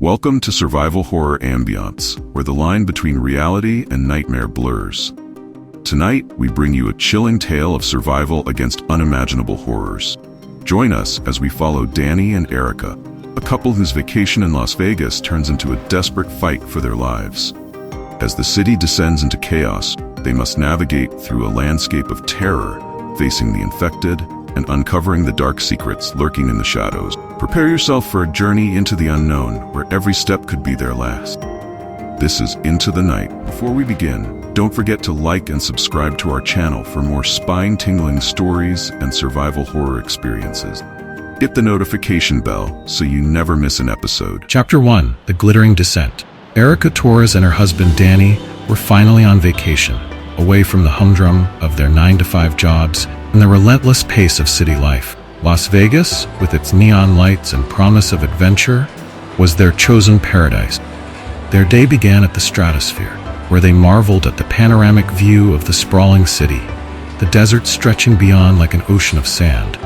Welcome to Survival Horror Ambiance, where the line between reality and nightmare blurs. Tonight, we bring you a chilling tale of survival against unimaginable horrors. Join us as we follow Danny and Erika, a couple whose vacation in Las Vegas turns into a desperate fight for their lives. As the city descends into chaos, they must navigate through a landscape of terror, facing the infected and uncovering the dark secrets lurking in the shadows. Prepare yourself for a journey into the unknown, where every step could be their last. This is Into the Night. Before we begin, don't forget to like and subscribe to our channel for more spine-tingling stories and survival horror experiences. Hit the notification bell so you never miss an episode. Chapter 1: The Glittering Descent. Erika Torres and her husband Danny were finally on vacation, away from the humdrum of their 9-to-5 jobs and the relentless pace of city life. Las Vegas, with its neon lights and promise of adventure, was their chosen paradise. Their day began at the Stratosphere, where they marveled at the panoramic view of the sprawling city, the desert stretching beyond like an ocean of sand.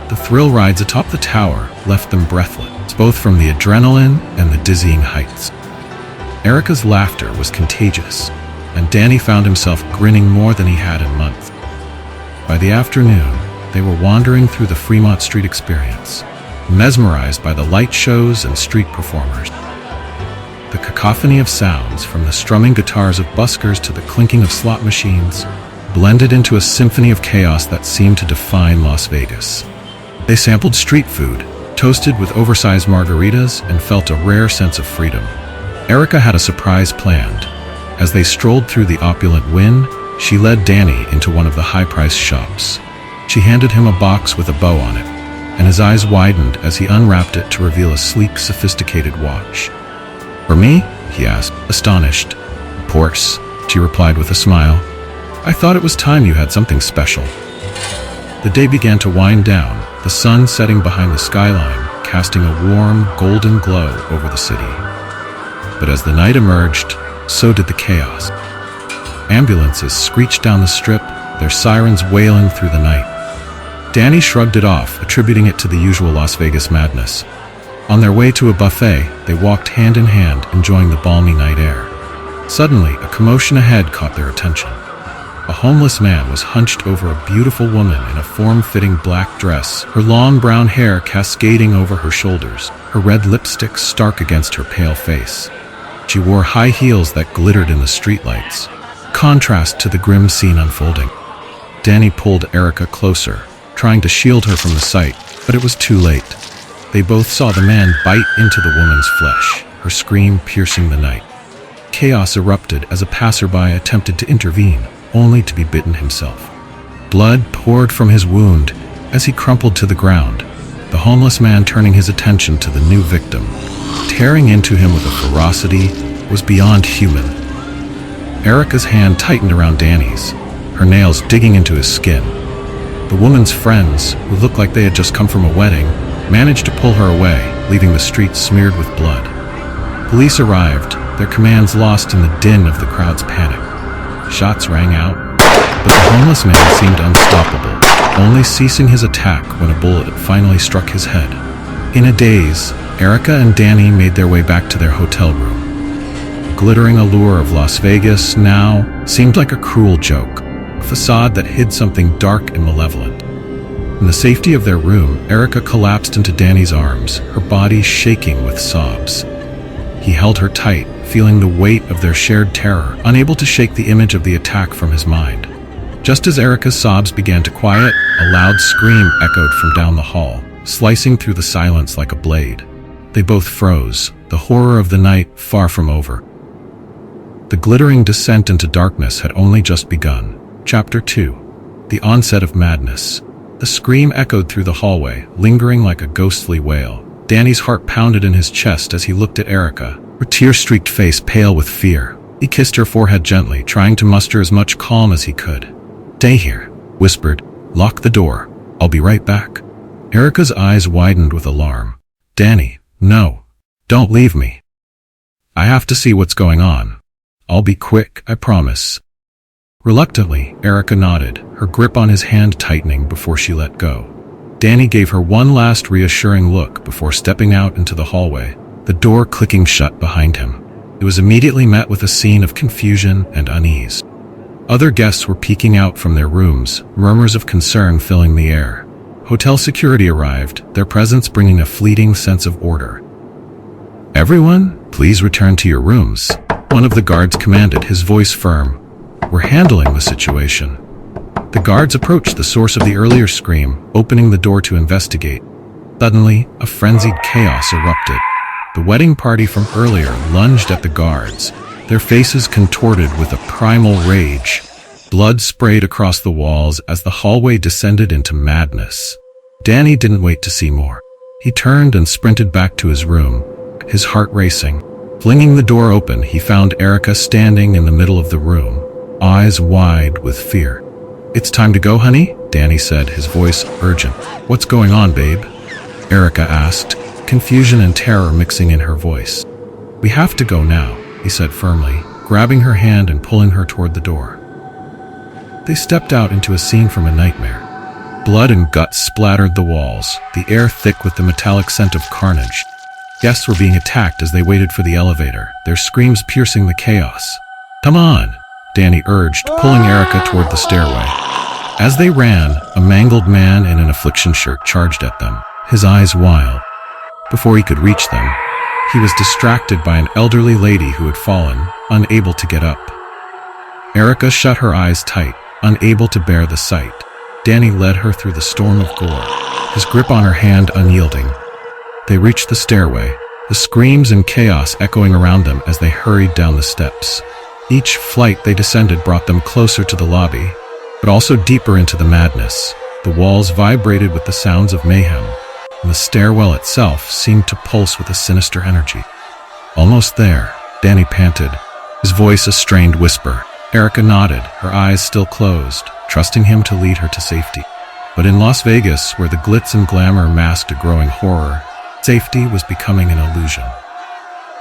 The thrill rides atop the tower left them breathless, both from the adrenaline and the dizzying heights. Erika's laughter was contagious, and Danny found himself grinning more than he had in months. By the afternoon, they were wandering through the Fremont Street experience, mesmerized by the light shows and street performers. The cacophony of sounds, from the strumming guitars of buskers to the clinking of slot machines, blended into a symphony of chaos that seemed to define Las Vegas. They sampled street food, toasted with oversized margaritas, and felt a rare sense of freedom. Erika had a surprise planned. As they strolled through the opulent Wynn, she led Danny into one of the high-priced shops. She handed him a box with a bow on it, and his eyes widened as he unwrapped it to reveal a sleek, sophisticated watch. "For me?" he asked, astonished. "Of course," she replied with a smile. "I thought it was time you had something special." The day began to wind down, the sun setting behind the skyline, casting a warm, golden glow over the city. But as the night emerged, so did the chaos. Ambulances screeched down the strip, their sirens wailing through the night. Danny shrugged it off, attributing it to the usual Las Vegas madness. On their way to a buffet, they walked hand in hand, enjoying the balmy night air. Suddenly, a commotion ahead caught their attention. A homeless man was hunched over a beautiful woman in a form-fitting black dress, her long brown hair cascading over her shoulders, her red lipstick stark against her pale face. She wore high heels that glittered in the streetlights, contrast to the grim scene unfolding. Danny pulled Erika closer, trying to shield her from the sight, but it was too late. They both saw the man bite into the woman's flesh, her scream piercing the night. Chaos erupted as a passerby attempted to intervene, only to be bitten himself. Blood poured from his wound as he crumpled to the ground, the homeless man turning his attention to the new victim. Tearing into him with a ferocity was beyond human. Erika's hand tightened around Danny's, her nails digging into his skin. The woman's friends, who looked like they had just come from a wedding, managed to pull her away, leaving the streets smeared with blood. Police arrived, their commands lost in the din of the crowd's panic. Shots rang out, but the homeless man seemed unstoppable, only ceasing his attack when a bullet finally struck his head. In a daze, Erika and Danny made their way back to their hotel room. The glittering allure of Las Vegas now seemed like a cruel joke, a facade that hid something dark and malevolent. In the safety of their room, Erika collapsed into Danny's arms, her body shaking with sobs. He held her tight, feeling the weight of their shared terror, unable to shake the image of the attack from his mind. Just as Erika's sobs began to quiet, a loud scream echoed from down the hall, slicing through the silence like a blade. They both froze, the horror of the night far from over. The glittering descent into darkness had only just begun. Chapter 2: The Onset of Madness. The scream echoed through the hallway, lingering like a ghostly wail. Danny's heart pounded in his chest as he looked at Erika, her tear-streaked face pale with fear. He kissed her forehead gently, trying to muster as much calm as he could. "Stay here," whispered. "Lock the door. I'll be right back." Erika's eyes widened with alarm. "Danny, no. Don't leave me. I have to see what's going on. I'll be quick, I promise." Reluctantly, Erika nodded, her grip on his hand tightening before she let go. Danny gave her one last reassuring look before stepping out into the hallway, the door clicking shut behind him. It was immediately met with a scene of confusion and unease. Other guests were peeking out from their rooms, murmurs of concern filling the air. Hotel security arrived, their presence bringing a fleeting sense of order. "Everyone, please return to your rooms," one of the guards commanded, his voice firm. "We're handling the situation." The guards approached the source of the earlier scream, opening the door to investigate. Suddenly, a frenzied chaos erupted. The wedding party from earlier lunged at the guards, their faces contorted with a primal rage. Blood sprayed across the walls as the hallway descended into madness. Danny didn't wait to see more. He turned and sprinted back to his room, his heart racing. Flinging the door open, he found Erika standing in the middle of the room, eyes wide with fear. "It's time to go, honey," Danny said, his voice urgent. "What's going on, babe?" Erika asked, confusion and terror mixing in her voice. "We have to go now," he said firmly, grabbing her hand and pulling her toward the door. They stepped out into a scene from a nightmare. Blood and guts splattered the walls, the air thick with the metallic scent of carnage. Guests were being attacked as they waited for the elevator, their screams piercing the chaos. "Come on," Danny urged, pulling Erika toward the stairway. As they ran, a mangled man in an affliction shirt charged at them, his eyes wild. Before he could reach them, he was distracted by an elderly lady who had fallen, unable to get up. Erika shut her eyes tight, unable to bear the sight. Danny led her through the storm of gore, his grip on her hand unyielding. They reached the stairway, the screams and chaos echoing around them as they hurried down the steps. Each flight they descended brought them closer to the lobby, but also deeper into the madness. The walls vibrated with the sounds of mayhem, and the stairwell itself seemed to pulse with a sinister energy. "Almost there," Danny panted, his voice a strained whisper. Erika nodded, her eyes still closed, trusting him to lead her to safety. But in Las Vegas, where the glitz and glamour masked a growing horror, safety was becoming an illusion.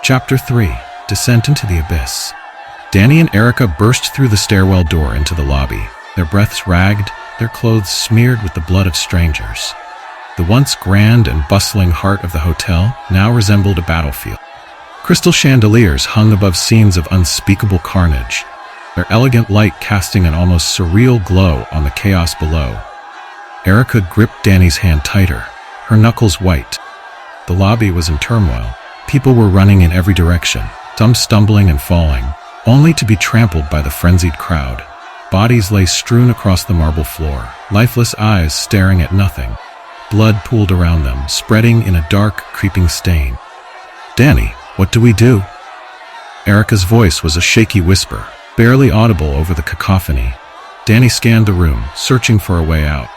Chapter 3: Descent into the Abyss. Danny and Erika burst through the stairwell door into the lobby, their breaths ragged, their clothes smeared with the blood of strangers. The once grand and bustling heart of the hotel now resembled a battlefield. Crystal chandeliers hung above scenes of unspeakable carnage, their elegant light casting an almost surreal glow on the chaos below. Erika gripped Danny's hand tighter, her knuckles white. The lobby was in turmoil. People were running in every direction, some stumbling and falling, only to be trampled by the frenzied crowd. Bodies lay strewn across the marble floor, lifeless eyes staring at nothing. Blood pooled around them, spreading in a dark, creeping stain. "Danny, what do we do?" Erika's voice was a shaky whisper, barely audible over the cacophony. Danny scanned the room, searching for a way out.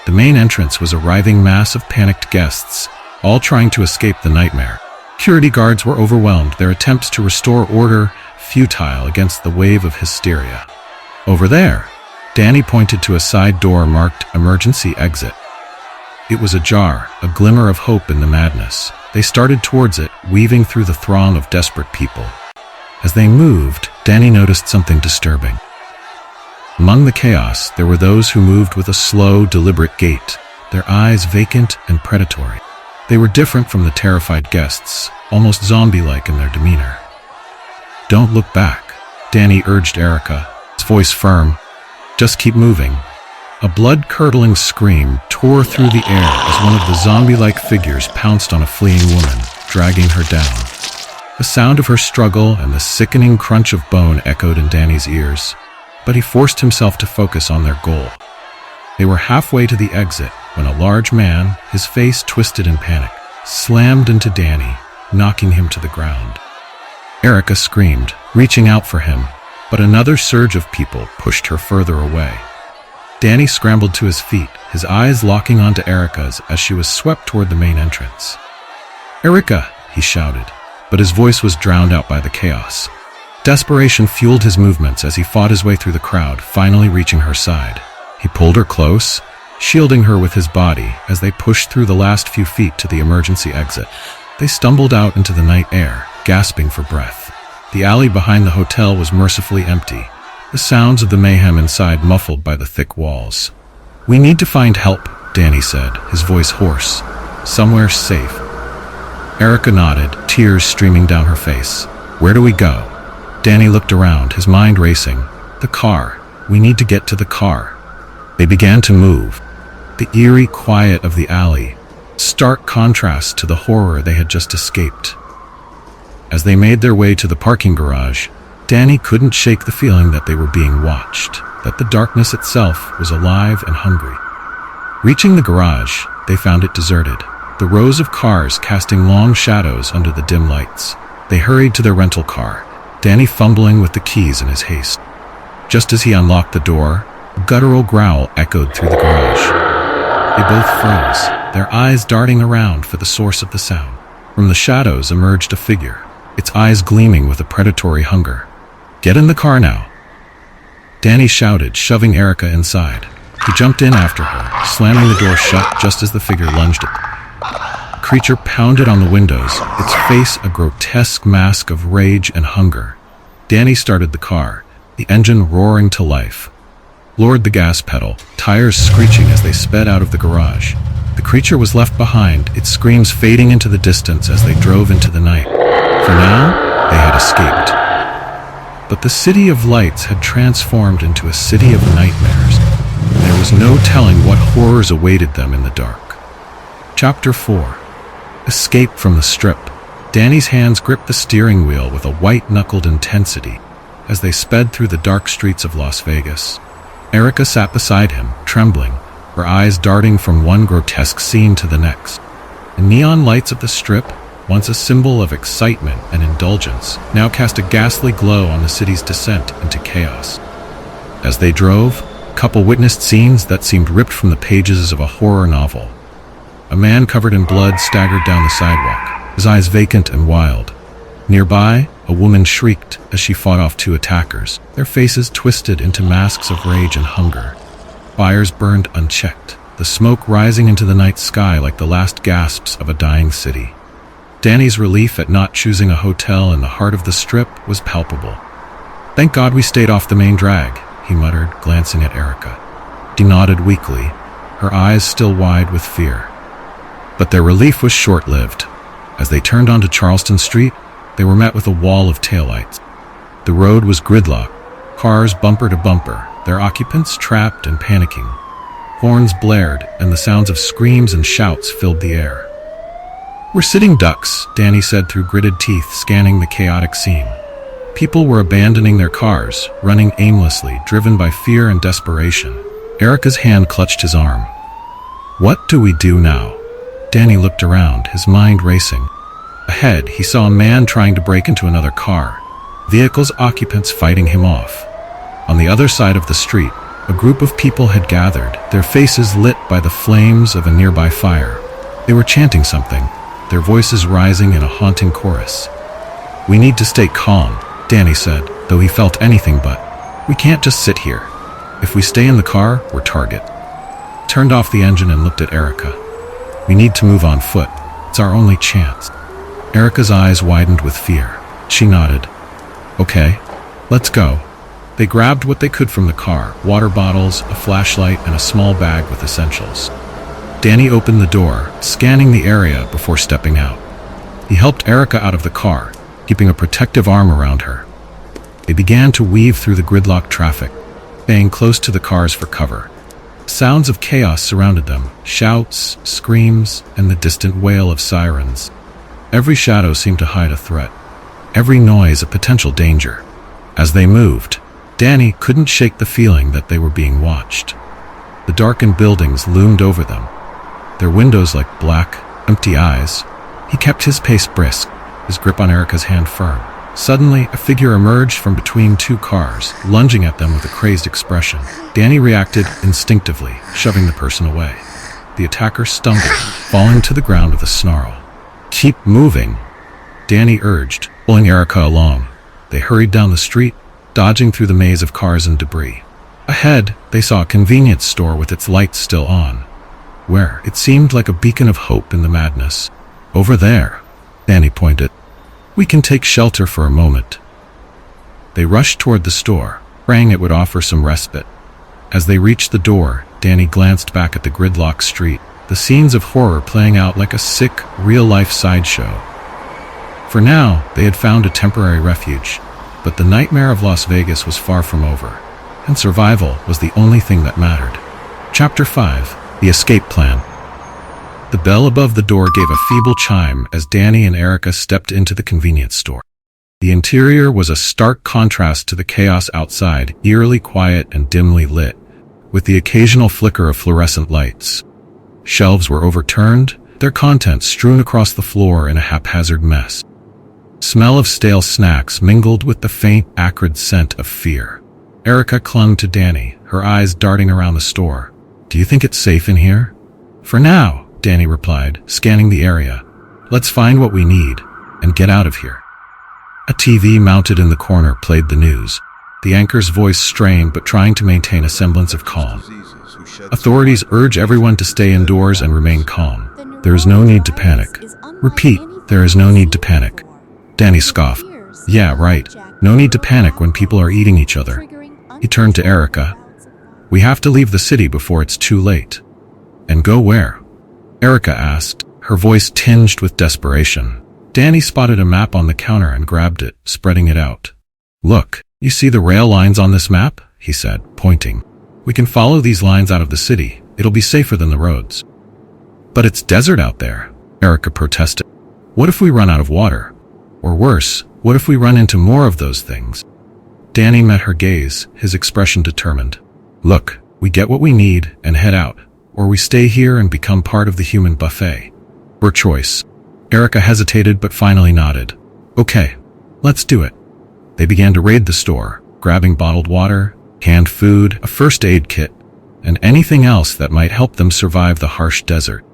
The main entrance was a writhing mass of panicked guests, all trying to escape the nightmare. Security guards were overwhelmed, their attempts to restore order futile against the wave of hysteria. "Over there," Danny pointed to a side door marked "Emergency Exit." It was ajar, a glimmer of hope in the madness. They started towards it, weaving through the throng of desperate people. As they moved, Danny noticed something disturbing. Among the chaos, there were those who moved with a slow, deliberate gait, their eyes vacant and predatory. They were different from the terrified guests, almost zombie-like in their demeanor. "Don't look back," Danny urged Erika, his voice firm. "Just keep moving." A blood-curdling scream tore through the air as one of the zombie-like figures pounced on a fleeing woman, dragging her down. The sound of her struggle and the sickening crunch of bone echoed in Danny's ears, but he forced himself to focus on their goal. They were halfway to the exit when a large man, his face twisted in panic, slammed into Danny, knocking him to the ground. Erika screamed, reaching out for him, but another surge of people pushed her further away. Danny scrambled to his feet, his eyes locking onto Erika's as she was swept toward the main entrance. "Erika!" he shouted, but his voice was drowned out by the chaos. Desperation fueled his movements as he fought his way through the crowd, finally reaching her side. He pulled her close, shielding her with his body as they pushed through the last few feet to the emergency exit. They stumbled out into the night air, gasping for breath. The alley behind the hotel was mercifully empty, the sounds of the mayhem inside muffled by the thick walls. "We need to find help," Danny said, his voice hoarse. "Somewhere safe." Erika nodded, tears streaming down her face. "Where do we go?" Danny looked around, his mind racing. "The car. We need to get to the car." They began to move. The eerie quiet of the alley, stark contrast to the horror they had just escaped. As they made their way to the parking garage, Danny couldn't shake the feeling that they were being watched, that the darkness itself was alive and hungry. Reaching the garage, they found it deserted, the rows of cars casting long shadows under the dim lights. They hurried to their rental car, Danny fumbling with the keys in his haste. Just as he unlocked the door, a guttural growl echoed through the garage. They both froze, their eyes darting around for the source of the sound. From the shadows emerged a figure, its eyes gleaming with a predatory hunger. "Get in the car now," Danny shouted, shoving Erika inside. He jumped in after her, slamming the door shut just as the figure lunged at them. The creature pounded on the windows, its face a grotesque mask of rage and hunger. Danny started the car, the engine roaring to life. Lowered the gas pedal, tires screeching as they sped out of the garage. The creature was left behind, its screams fading into the distance as they drove into the night. For now, they had escaped. But the city of lights had transformed into a city of nightmares. There was no telling what horrors awaited them in the dark. Chapter 4. Escape from the Strip. Danny's hands gripped the steering wheel with a white-knuckled intensity as they sped through the dark streets of Las Vegas. Erika sat beside him, trembling, her eyes darting from one grotesque scene to the next. The neon lights of the Strip, once a symbol of excitement and indulgence, now cast a ghastly glow on the city's descent into chaos. As they drove, the couple witnessed scenes that seemed ripped from the pages of a horror novel. A man covered in blood staggered down the sidewalk, his eyes vacant and wild. Nearby, a woman shrieked as she fought off two attackers, their faces twisted into masks of rage and hunger. Fires burned unchecked, the smoke rising into the night sky like the last gasps of a dying city. Danny's relief at not choosing a hotel in the heart of the Strip was palpable. "Thank God we stayed off the main drag," he muttered, glancing at Erika. She nodded weakly, her eyes still wide with fear. But their relief was short-lived. As they turned onto Charleston Street, they were met with a wall of taillights. The road was gridlocked, cars bumper to bumper, their occupants trapped and panicking. Horns blared, and the sounds of screams and shouts filled the air. "We're sitting ducks," Danny said through gritted teeth, scanning the chaotic scene. People were abandoning their cars, running aimlessly, driven by fear and desperation. Erika's hand clutched his arm. "What do we do now?" Danny looked around, his mind racing. Ahead, he saw a man trying to break into another car, vehicle's occupants fighting him off. On the other side of the street, a group of people had gathered, their faces lit by the flames of a nearby fire. They were chanting something, their voices rising in a haunting chorus. "We need to stay calm," Danny said, though he felt anything but. "We can't just sit here. If we stay in the car, we're target." Turned off the engine and looked at Erika. "We need to move on foot. It's our only chance." Erika's eyes widened with fear. She nodded. "Okay, let's go." They grabbed what they could from the car, water bottles, a flashlight, and a small bag with essentials. Danny opened the door, scanning the area before stepping out. He helped Erika out of the car, keeping a protective arm around her. They began to weave through the gridlocked traffic, staying close to the cars for cover. Sounds of chaos surrounded them, shouts, screams, and the distant wail of sirens. Every shadow seemed to hide a threat, every noise a potential danger. As they moved, Danny couldn't shake the feeling that they were being watched. The darkened buildings loomed over them, their windows like black, empty eyes. He kept his pace brisk, his grip on Erika's hand firm. Suddenly, a figure emerged from between two cars, lunging at them with a crazed expression. Danny reacted instinctively, shoving the person away. The attacker stumbled, falling to the ground with a snarl. "Keep moving," Danny urged, pulling Erika along. They hurried down the street, dodging through the maze of cars and debris. Ahead, they saw a convenience store with its lights still on, where it seemed like a beacon of hope in the madness. "Over there," Danny pointed. "We can take shelter for a moment." They rushed toward the store, praying it would offer some respite. As they reached the door, Danny glanced back at the gridlocked street. the scenes of horror playing out like a sick, real-life sideshow. For now, they had found a temporary refuge, but the nightmare of Las Vegas was far from over, and survival was the only thing that mattered. Chapter 5: The Escape Plan. The bell above the door gave a feeble chime as Danny and Erika stepped into the convenience store. The interior was a stark contrast to the chaos outside, eerily quiet and dimly lit, with the occasional flicker of fluorescent lights. Shelves were overturned, their contents strewn across the floor in a haphazard mess. Smell of stale snacks mingled with the faint, acrid scent of fear. Erika clung to Danny, her eyes darting around the store. "Do you think it's safe in here?" "For now," Danny replied, scanning the area. "Let's find what we need and get out of here." A TV mounted in the corner played the news, the anchor's voice strained but trying to maintain a semblance of calm. "Authorities urge everyone to stay indoors and remain calm. There is no need to panic." "Repeat, there is no need to panic." Danny scoffed. "Yeah, right. No need to panic when people are eating each other." He turned to Erika. "We have to leave the city before it's too late." "And go where?" Erika asked, her voice tinged with desperation. Danny spotted a map on the counter and grabbed it, spreading it out. "Look, you see the rail lines on this map?" he said, pointing. "We can follow these lines out of the city. It'll be safer than the roads." "But it's desert out there," Erika protested. "What if we run out of water? Or worse, what if we run into more of those things?" Danny met her gaze, his expression determined. "Look, we get what we need and head out, or we stay here and become part of the human buffet. Your choice." Erika hesitated but finally nodded. "Okay, let's do it." They began to raid the store, grabbing bottled water, canned food, a first aid kit, and anything else that might help them survive the harsh desert.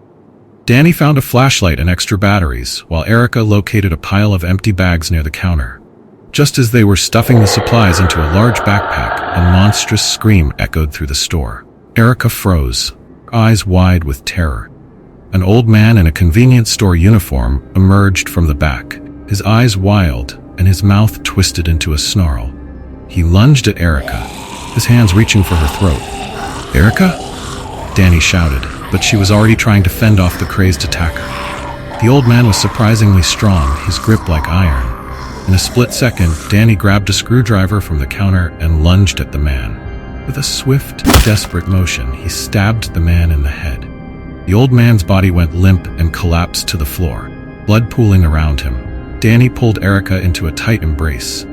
Danny found a flashlight and extra batteries, while Erika located a pile of empty bags near the counter. Just as they were stuffing the supplies into a large backpack, a monstrous scream echoed through the store. Erika froze, her eyes wide with terror. An old man in a convenience store uniform emerged from the back, his eyes wild and his mouth twisted into a snarl. He lunged at Erika, his hands reaching for her throat. "Erika?" Danny shouted, but she was already trying to fend off the crazed attacker. The old man was surprisingly strong, his grip like iron. In a split second, Danny grabbed a screwdriver from the counter and lunged at the man. With a swift, desperate motion, he stabbed the man in the head. The old man's body went limp and collapsed to the floor, blood pooling around him. Danny pulled Erika into a tight embrace.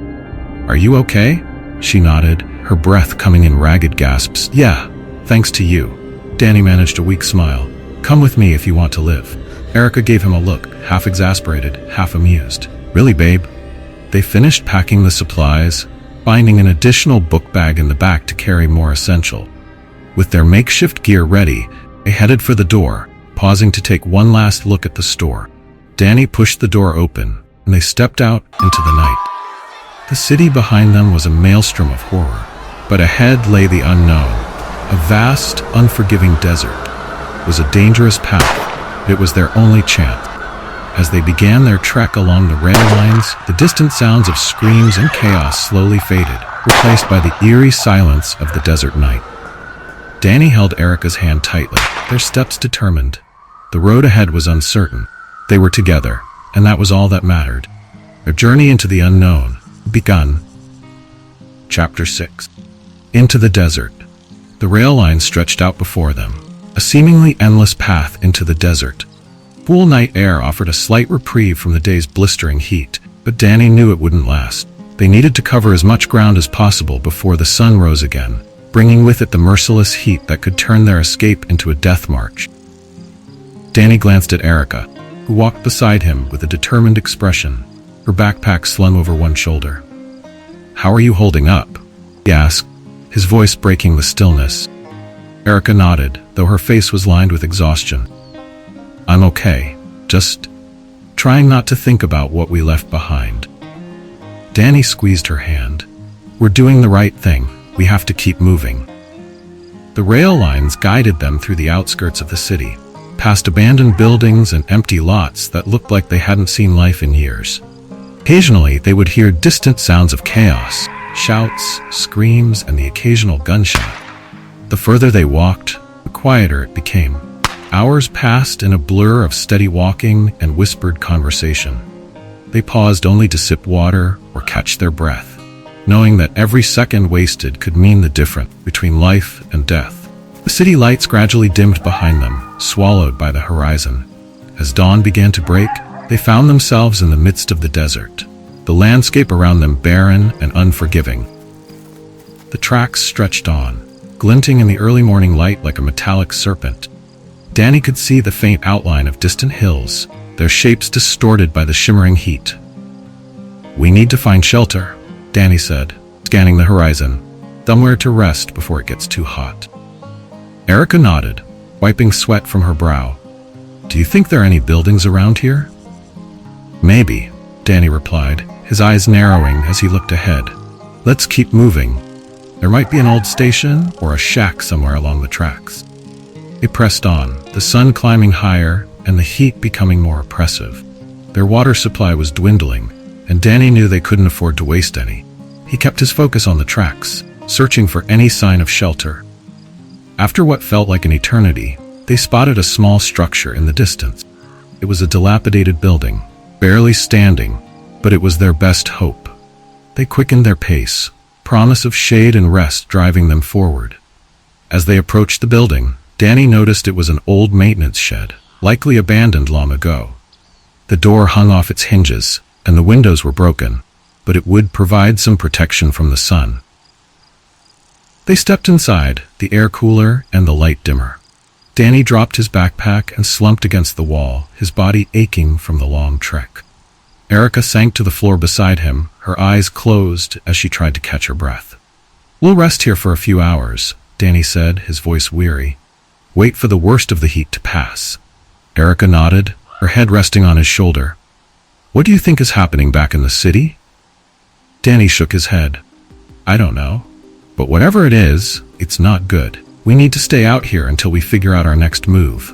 "Are you okay?" She nodded, her breath coming in ragged gasps. "Yeah, thanks to you." Danny managed a weak smile. "Come with me if you want to live." Erika gave him a look, half exasperated, half amused. "Really, babe?" They finished packing the supplies, finding an additional book bag in the back to carry more essential. With their makeshift gear ready, they headed for the door, pausing to take one last look at the store. Danny pushed the door open, and they stepped out into the night. The city behind them was a maelstrom of horror, but ahead lay the unknown. A vast, unforgiving desert. It was a dangerous path, but it was their only chance. As they began their trek along the rail lines, the distant sounds of screams and chaos slowly faded, replaced by the eerie silence of the desert night. Danny held Erika's hand tightly, their steps determined. The road ahead was uncertain. They were together, and that was all that mattered. Their journey into the unknown begun. Chapter 6. Into the desert. The rail line stretched out before them, a seemingly endless path into the desert. Cool night air offered a slight reprieve from the day's blistering heat, but Danny knew it wouldn't last. They needed to cover as much ground as possible before the sun rose again, bringing with it the merciless heat that could turn their escape into a death march. Danny glanced at Erika, who walked beside him with a determined expression, her backpack slung over one shoulder. "How are you holding up?" he asked, his voice breaking the stillness. Erika nodded, though her face was lined with exhaustion. "I'm okay, just trying not to think about what we left behind." Danny squeezed her hand. "We're doing the right thing. We have to keep moving." The rail lines guided them through the outskirts of the city, past abandoned buildings and empty lots that looked like they hadn't seen life in years. Occasionally, they would hear distant sounds of chaos, shouts, screams, and the occasional gunshot. The further they walked, the quieter it became. Hours passed in a blur of steady walking and whispered conversation. They paused only to sip water or catch their breath, knowing that every second wasted could mean the difference between life and death. The city lights gradually dimmed behind them, swallowed by the horizon. As dawn began to break, they found themselves in the midst of the desert, the landscape around them barren and unforgiving. The tracks stretched on, glinting in the early morning light like a metallic serpent. Danny could see the faint outline of distant hills, their shapes distorted by the shimmering heat. "We need to find shelter," Danny said, scanning the horizon, somewhere to rest before it gets too hot. Erika nodded, wiping sweat from her brow. "Do you think there are any buildings around here?" "Maybe," Danny replied, his eyes narrowing as he looked ahead. "Let's keep moving. There might be an old station or a shack somewhere along the tracks." They pressed on, the sun climbing higher and the heat becoming more oppressive. Their water supply was dwindling, and Danny knew they couldn't afford to waste any. He kept his focus on the tracks, searching for any sign of shelter. After what felt like an eternity, they spotted a small structure in the distance. It was a dilapidated building, barely standing, but it was their best hope. They quickened their pace, promise of shade and rest driving them forward. As they approached the building, Danny noticed it was an old maintenance shed, likely abandoned long ago. The door hung off its hinges, and the windows were broken, but it would provide some protection from the sun. They stepped inside, the air cooler and the light dimmer. Danny dropped his backpack and slumped against the wall, his body aching from the long trek. Erika sank to the floor beside him, her eyes closed as she tried to catch her breath. "We'll rest here for a few hours," Danny said, his voice weary. "Wait for the worst of the heat to pass." Erika nodded, her head resting on his shoulder. "What do you think is happening back in the city?" Danny shook his head. "I don't know. But whatever it is, it's not good. We need to stay out here until we figure out our next move."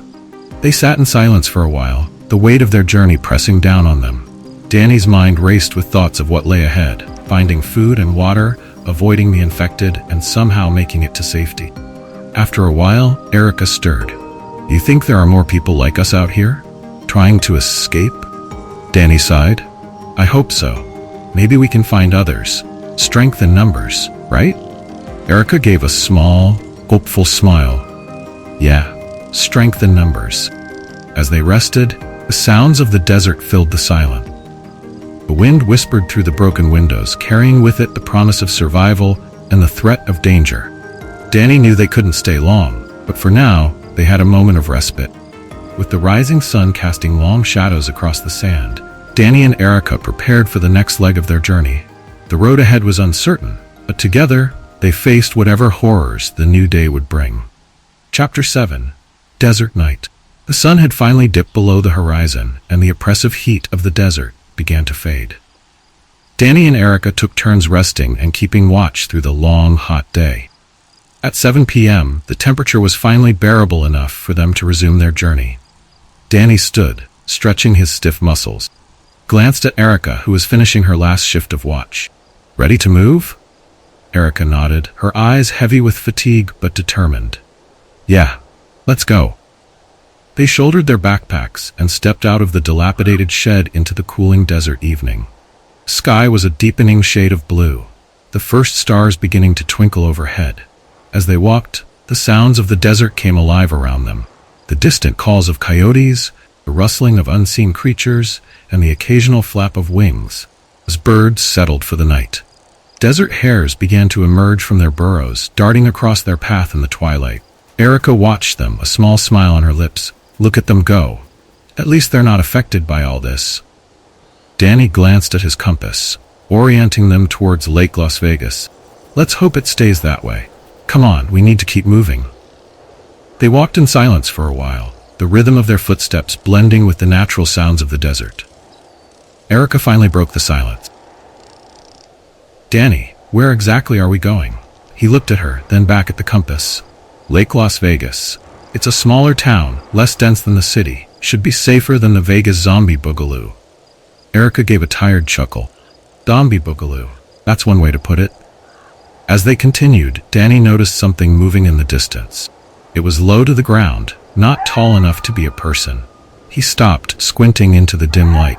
They sat in silence for a while, the weight of their journey pressing down on them. Danny's mind raced with thoughts of what lay ahead, finding food and water, avoiding the infected, and somehow making it to safety. After a while, Erika stirred. "You think there are more people like us out here, trying to escape?" Danny sighed. "I hope so. Maybe we can find others. Strength in numbers, right?" Erika gave a small, hopeful smile. "Yeah, strength in numbers." As they rested, the sounds of the desert filled the silence. The wind whispered through the broken windows, carrying with it the promise of survival and the threat of danger. Danny knew they couldn't stay long, but for now, they had a moment of respite. With the rising sun casting long shadows across the sand, Danny and Erika prepared for the next leg of their journey. The road ahead was uncertain, but together, they faced whatever horrors the new day would bring. Chapter 7. Desert Night. The sun had finally dipped below the horizon, and the oppressive heat of the desert began to fade. Danny and Erika took turns resting and keeping watch through the long, hot day. At 7 p.m., the temperature was finally bearable enough for them to resume their journey. Danny stood, stretching his stiff muscles, glanced at Erika, who was finishing her last shift of watch. "Ready to move?" Erika nodded, her eyes heavy with fatigue but determined. "Yeah, let's go." They shouldered their backpacks and stepped out of the dilapidated shed into the cooling desert evening. The sky was a deepening shade of blue, the first stars beginning to twinkle overhead. As they walked, the sounds of the desert came alive around them. The distant calls of coyotes, the rustling of unseen creatures, and the occasional flap of wings, as birds settled for the night. Desert hares began to emerge from their burrows, darting across their path in the twilight. Erika watched them, a small smile on her lips. Look at them go. At least they're not affected by all this. Danny glanced at his compass, orienting them towards Lake Las Vegas. Let's hope it stays that way. Come on, we need to keep moving. They walked in silence for a while, the rhythm of their footsteps blending with the natural sounds of the desert. Erika finally broke the silence. "Danny, where exactly are we going?" He looked at her, then back at the compass. "Lake Las Vegas. It's a smaller town, less dense than the city. Should be safer than the Vegas zombie boogaloo." Erika gave a tired chuckle. "Zombie boogaloo. That's one way to put it." As they continued, Danny noticed something moving in the distance. It was low to the ground, not tall enough to be a person. He stopped, squinting into the dim light.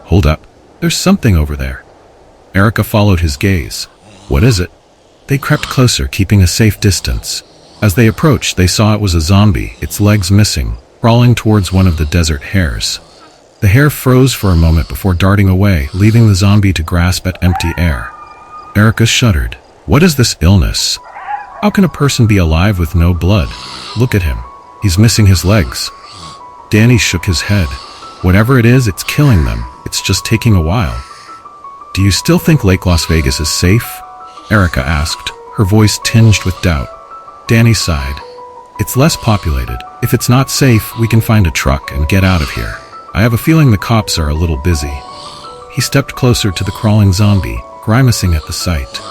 Hold up, there's something over there. Erika followed his gaze. What is it? They crept closer, keeping a safe distance. As they approached, they saw it was a zombie, its legs missing, crawling towards one of the desert hares. The hare froze for a moment before darting away, leaving the zombie to grasp at empty air. Erika shuddered. What is this illness? How can a person be alive with no blood? Look at him. He's missing his legs. Danny shook his head. Whatever it is, it's killing them. It's just taking a while. Do you still think Lake Las Vegas is safe? Erika asked, her voice tinged with doubt. Danny sighed. It's less populated. If it's not safe, we can find a truck and get out of here. I have a feeling the cops are a little busy. He stepped closer to the crawling zombie, grimacing at the sight.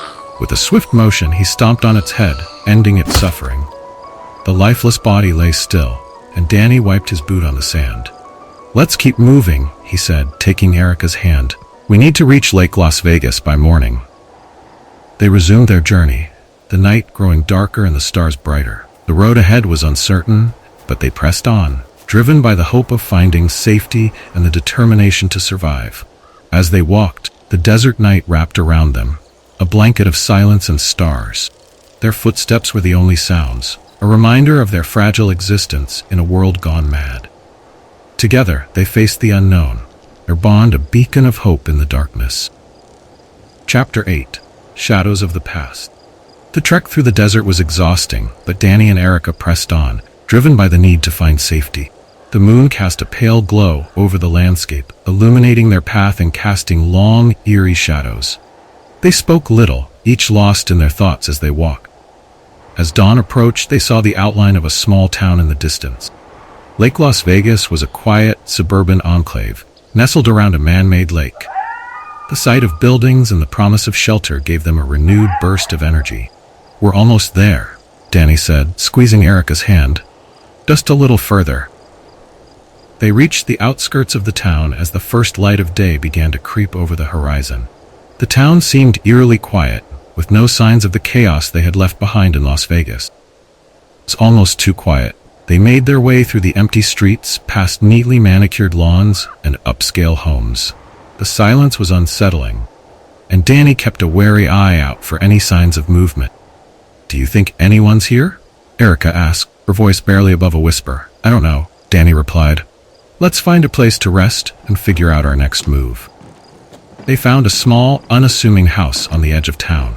With a swift motion, he stomped on its head, ending its suffering. The lifeless body lay still, and Danny wiped his boot on the sand. Let's keep moving, he said, taking Erika's hand. We need to reach Lake Las Vegas by morning. They resumed their journey, the night growing darker and the stars brighter. The road ahead was uncertain, but they pressed on, driven by the hope of finding safety and the determination to survive. As they walked, the desert night wrapped around them, a blanket of silence and stars. Their footsteps were the only sounds, a reminder of their fragile existence in a world gone mad. Together, they faced the unknown, their bond a beacon of hope in the darkness. Chapter 8. Shadows of the Past. The trek through the desert was exhausting, but Danny and Erika pressed on, driven by the need to find safety. The moon cast a pale glow over the landscape, illuminating their path and casting long, eerie shadows. They spoke little, each lost in their thoughts as they walked. As dawn approached, they saw the outline of a small town in the distance. Lake Las Vegas was a quiet, suburban enclave, nestled around a man-made lake. The sight of buildings and the promise of shelter gave them a renewed burst of energy. We're almost there, Danny said, squeezing Erika's hand. Just a little further. They reached the outskirts of the town as the first light of day began to creep over the horizon. The town seemed eerily quiet, with no signs of the chaos they had left behind in Las Vegas. It was almost too quiet. They made their way through the empty streets, past neatly manicured lawns and upscale homes. The silence was unsettling, and Danny kept a wary eye out for any signs of movement. Do you think anyone's here? Erika asked, her voice barely above a whisper. I don't know, Danny replied. Let's find a place to rest and figure out our next move. They found a small, unassuming house on the edge of town.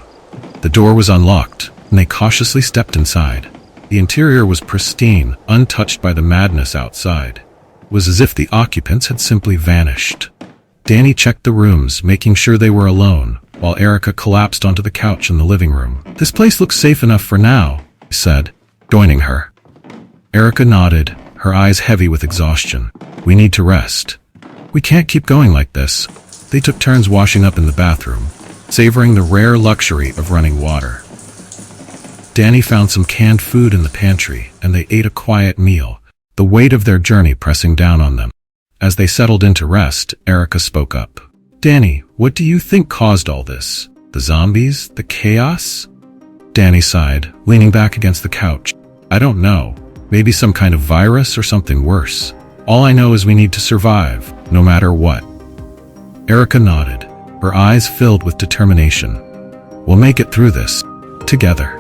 The door was unlocked, and they cautiously stepped inside. The interior was pristine, untouched by the madness outside. It was as if the occupants had simply vanished. Danny checked the rooms, making sure they were alone, while Erika collapsed onto the couch in the living room. This place looks safe enough for now, he said, joining her. Erika nodded, her eyes heavy with exhaustion. We need to rest. We can't keep going like this. They took turns washing up in the bathroom, savoring the rare luxury of running water. Danny found some canned food in the pantry, and they ate a quiet meal, the weight of their journey pressing down on them. As they settled into rest, Erika spoke up. Danny, what do you think caused all this? The zombies? The chaos? Danny sighed, leaning back against the couch. I don't know. Maybe some kind of virus or something worse. All I know is we need to survive, no matter what. Erika nodded, her eyes filled with determination. We'll make it through this, together.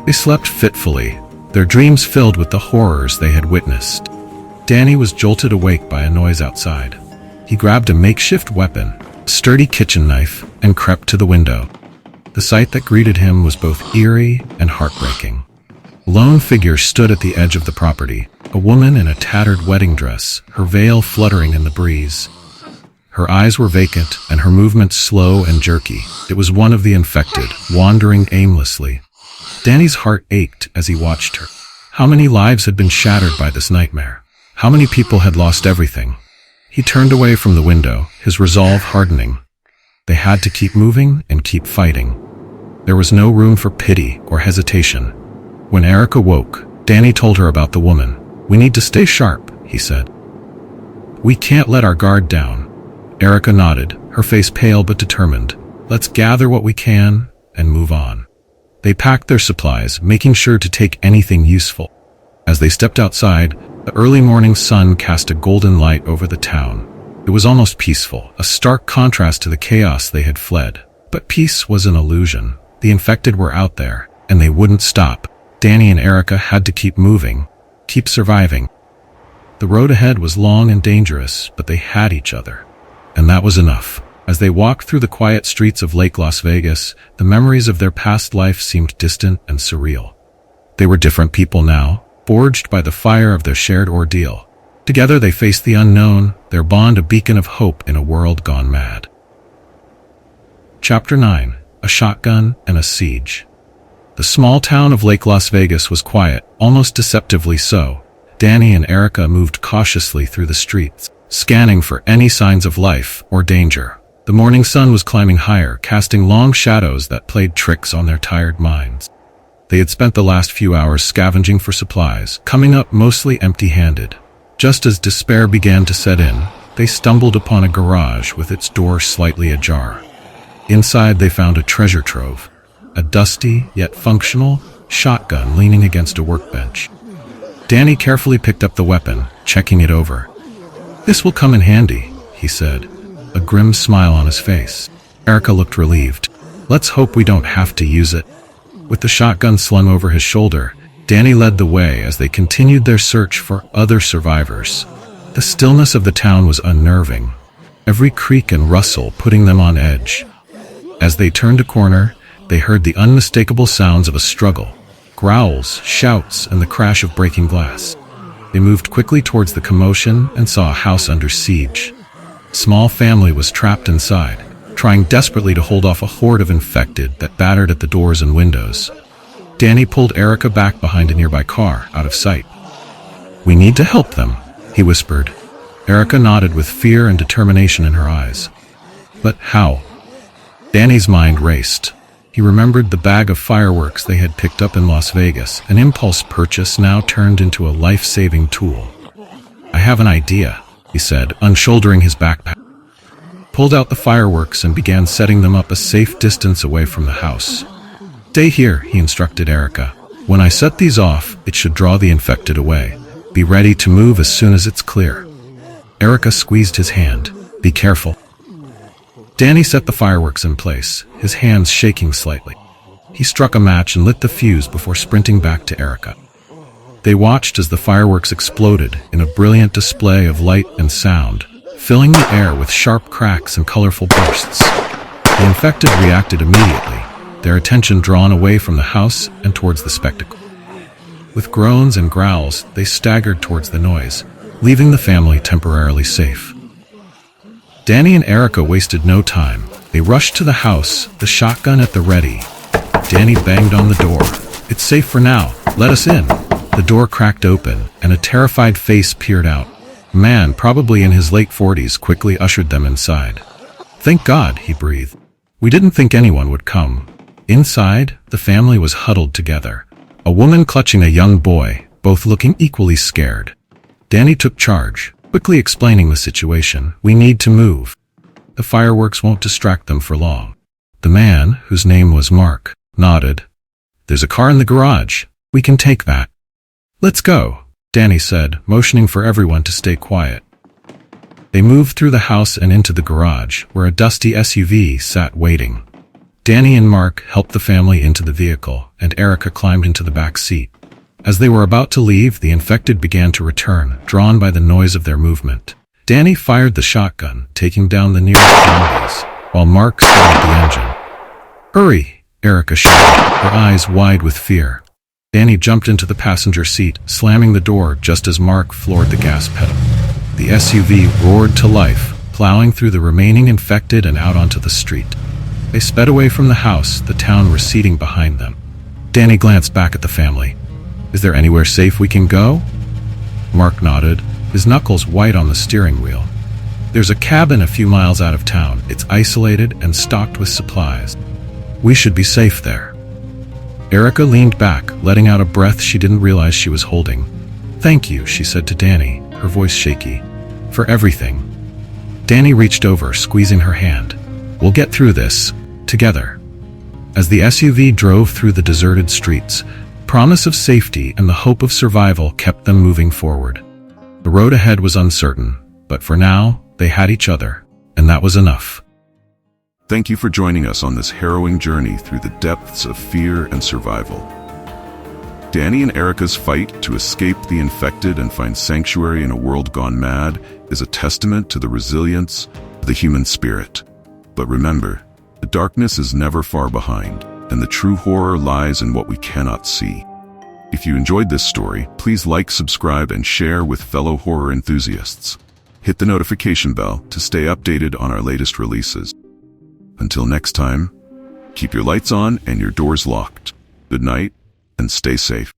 They slept fitfully, their dreams filled with the horrors they had witnessed. Danny was jolted awake by a noise outside. He grabbed a makeshift weapon, a sturdy kitchen knife, and crept to the window. The sight that greeted him was both eerie and heartbreaking. A lone figure stood at the edge of the property, a woman in a tattered wedding dress, her veil fluttering in the breeze. Her eyes were vacant and her movements slow and jerky. It was one of the infected, wandering aimlessly. Danny's heart ached as he watched her. How many lives had been shattered by this nightmare? How many people had lost everything? He turned away from the window, his resolve hardening. They had to keep moving and keep fighting. There was no room for pity or hesitation. When Erika woke, Danny told her about the woman. We need to stay sharp, he said. We can't let our guard down. Erika nodded, her face pale but determined. Let's gather what we can and move on. They packed their supplies, making sure to take anything useful. As they stepped outside, The early morning sun cast a golden light over the town. It was almost peaceful, a stark contrast to the chaos they had fled. But peace was an illusion. The infected were out there, and they wouldn't stop. Danny and Erika had to keep moving, keep surviving. The road ahead was long and dangerous, but they had each other. And that was enough. As they walked through the quiet streets of Lake Las Vegas, the memories of their past life seemed distant and surreal. They were different people now, forged by the fire of their shared ordeal. Together they faced the unknown, their bond a beacon of hope in a world gone mad. Chapter 9. A Shotgun and a Siege. The small town of Lake Las Vegas was quiet, almost deceptively so. Danny and Erika moved cautiously through the streets, scanning for any signs of life or danger. The morning sun was climbing higher, casting long shadows that played tricks on their tired minds. They had spent the last few hours scavenging for supplies, coming up mostly empty-handed. Just as despair began to set in, they stumbled upon a garage with its door slightly ajar. Inside they found a treasure trove, a dusty yet functional shotgun leaning against a workbench. Danny carefully picked up the weapon, checking it over. "This will come in handy," he said, a grim smile on his face. Erika looked relieved. "Let's hope we don't have to use it." With the shotgun slung over his shoulder, Danny led the way as they continued their search for other survivors. The stillness of the town was unnerving, every creak and rustle putting them on edge. As they turned a corner, they heard the unmistakable sounds of a struggle, growls, shouts, and the crash of breaking glass. They moved quickly towards the commotion and saw a house under siege. A small family was trapped inside, trying desperately to hold off a horde of infected that battered at the doors and windows. Danny pulled Erika back behind a nearby car, out of sight. "We need to help them," he whispered. Erika nodded with fear and determination in her eyes. "But how?" Danny's mind raced. He remembered the bag of fireworks they had picked up in Las Vegas, an impulse purchase now turned into a life-saving tool. "I have an idea," he said, unshouldering his backpack. Pulled out the fireworks and began setting them up a safe distance away from the house. "Stay here," he instructed Erika. "When I set these off, it should draw the infected away. Be ready to move as soon as it's clear." Erika squeezed his hand. "Be careful." Danny set the fireworks in place, his hands shaking slightly. He struck a match and lit the fuse before sprinting back to Erika. They watched as the fireworks exploded in a brilliant display of light and sound, filling the air with sharp cracks and colorful bursts. The infected reacted immediately, their attention drawn away from the house and towards the spectacle. With groans and growls, they staggered towards the noise, leaving the family temporarily safe. Danny and Erika wasted no time. They rushed to the house, the shotgun at the ready. Danny banged on the door. "It's safe for now. Let us in." The door cracked open, and a terrified face peered out. A man, probably in his late 40s, quickly ushered them inside. "Thank God," he breathed. "We didn't think anyone would come." Inside, the family was huddled together, a woman clutching a young boy, both looking equally scared. Danny took charge, quickly explaining the situation. "We need to move. The fireworks won't distract them for long." The man, whose name was Mark, nodded. "There's a car in the garage. We can take that." "Let's go," Danny said, motioning for everyone to stay quiet. They moved through the house and into the garage, where a dusty SUV sat waiting. Danny and Mark helped the family into the vehicle, and Erika climbed into the back seat. As they were about to leave, the infected began to return, drawn by the noise of their movement. Danny fired the shotgun, taking down the nearest zombies, while Mark started the engine. "Hurry!" Erika shouted, her eyes wide with fear. Danny jumped into the passenger seat, slamming the door just as Mark floored the gas pedal. The SUV roared to life, plowing through the remaining infected and out onto the street. They sped away from the house, the town receding behind them. Danny glanced back at the family. "Is there anywhere safe we can go?" Mark nodded, his knuckles white on the steering wheel. "There's a cabin a few miles out of town. It's isolated and stocked with supplies. We should be safe there." Erika leaned back, letting out a breath she didn't realize she was holding. "Thank you," she said to Danny, her voice shaky, "for everything." Danny reached over, squeezing her hand. "We'll get through this, together." As the SUV drove through the deserted streets, promise of safety and the hope of survival kept them moving forward. The road ahead was uncertain, but for now, they had each other, and that was enough. Thank you for joining us on this harrowing journey through the depths of fear and survival. Danny and Erika's fight to escape the infected and find sanctuary in a world gone mad is a testament to the resilience of the human spirit. But remember, the darkness is never far behind, and the true horror lies in what we cannot see. If you enjoyed this story, please like, subscribe, and share with fellow horror enthusiasts. Hit the notification bell to stay updated on our latest releases. Until next time, keep your lights on and your doors locked. Good night, and stay safe.